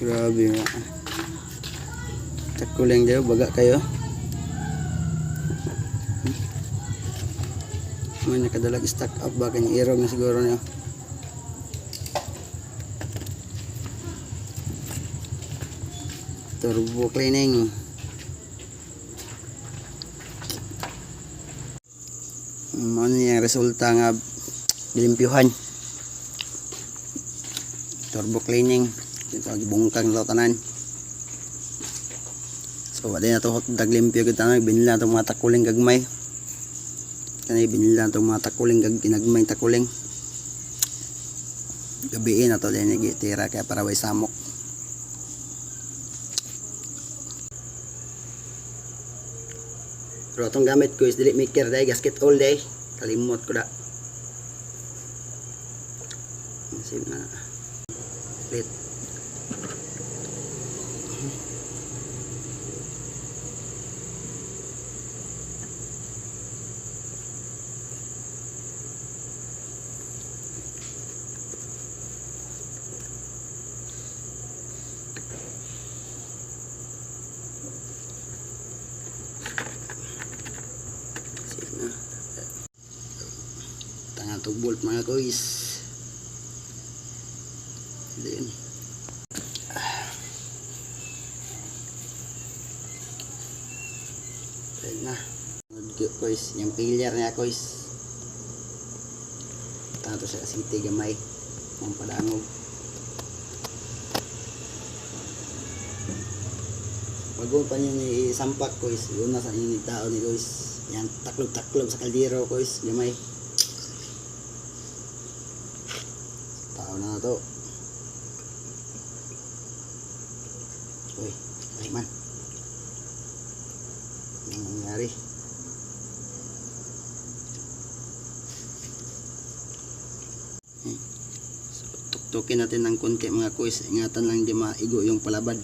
Grabe nga. Takuling daw, baga kayo. May nakadalag stack up ba kanya irog na siguro niyo. Turbo cleaning. Ano yung resulta nga limpyuhan. Turbo cleaning. Ito gibungkang law tanan. So wala na to daglimpyo gud tanan binila to mga takuling gagmay. Kanay binila to mga takuling ginagmay takuling. Gabiin na to din gitira kaya para way samok. Pero itong gamit ko is dili maker day gasket all day. Kalimot ko da. Save na. Plate. Tangan to bolt mga guys. Then na guys, yung failure niya guys. Tanto sa city gamay ang padangog. Bago pa niya ni sampak guys, yun na sa inyo tao ni guys. Yan taklog-taklog sa kaldero guys, gamay. Tao na to. Uy, ay man. Ano nangyari? So, tuktukin natin ng konti mga kuys. Ingatan lang di maigo yung palabad.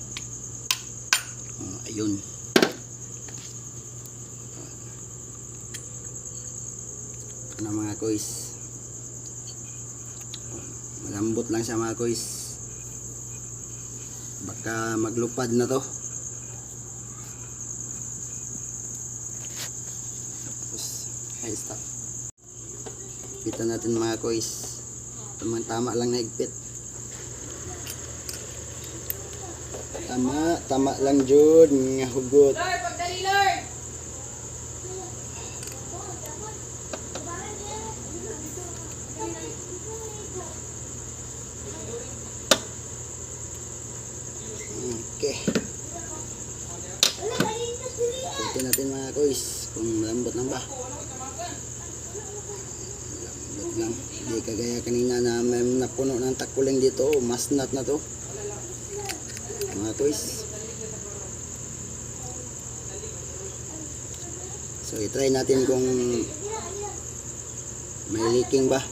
Ayun. Ano mga kuys. Malambot lang siya mga kuys. Baka maglupad na to. Tapos hey, stop. Pitan natin mga kuys. Tama lang na higpit. Tama lang jud nga hugot. Lord, pagdali Lord. Okay. Tingnan natin mga kuys kung malambot lang ba. Malambot lang. Hindi kagaya kanina na may napuno ng takuling dito. Masnat na to. Mga kuys. So i-try natin kung may leaking ba.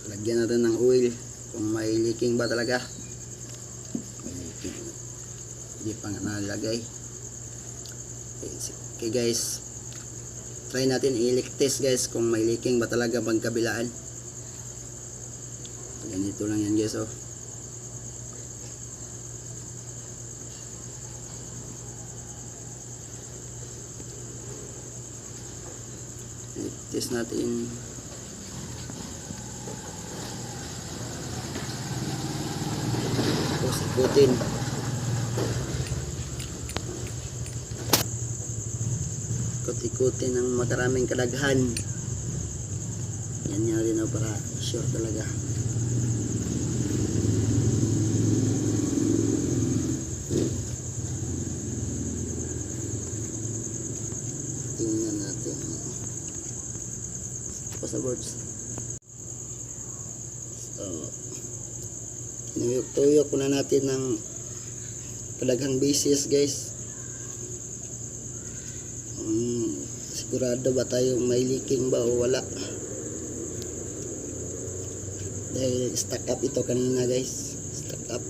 Lagyan natin ng oil kung may leaking ba talaga. May leaking. Hindi pa nga nalagay. Okay guys, try natin i-leak test guys kung may leaking ba talaga bang kabilaan. Ganito lang yan guys oh. Test natin. Tapos ikutin. Ikot-ikutin ng makaraming kadaghan. Yan nga rin oh, para sure talaga. Tingnan natin. Passaboards. So, tuyok na natin ng padaghang basis guys. Sigurado ba tayong may leaking ba o wala? Dahil stack up ito kanina guys. Stack up.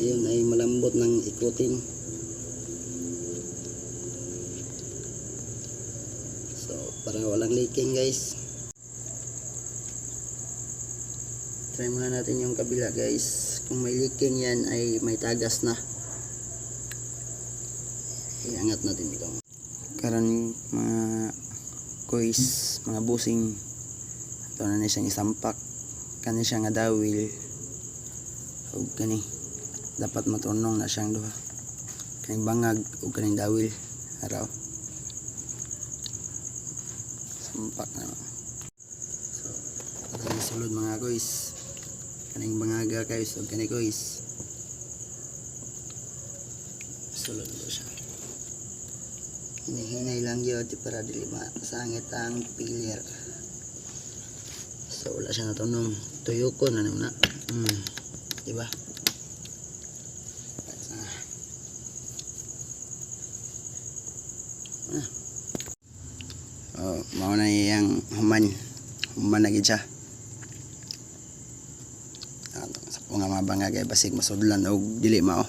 Ayun ay malambot ng ikutin. So para walang leaking guys. try muna natin yung kabila guys. Kung may leaking yan ay may tagas na. Iangat natin ito. Karon mga kuis, mga busing. Ito na na siyang isampak. Kani siya nga dawil. Ug kani dapat matunong na siyang duha. Kaning bangag ug kaning dawil. Araw. Sampak na. So, atong sulod mga kuis. Kaning bangaga guys ug kani kuis. Sulod mo siya. Hinahinay lang yun para dili masangit ang pillar. So wala siya natunong. Tuyo ko na naman na. Diba? Oh, mao na yang human na gid siya. Sa mga mabangagay basig masudlan og dili mao.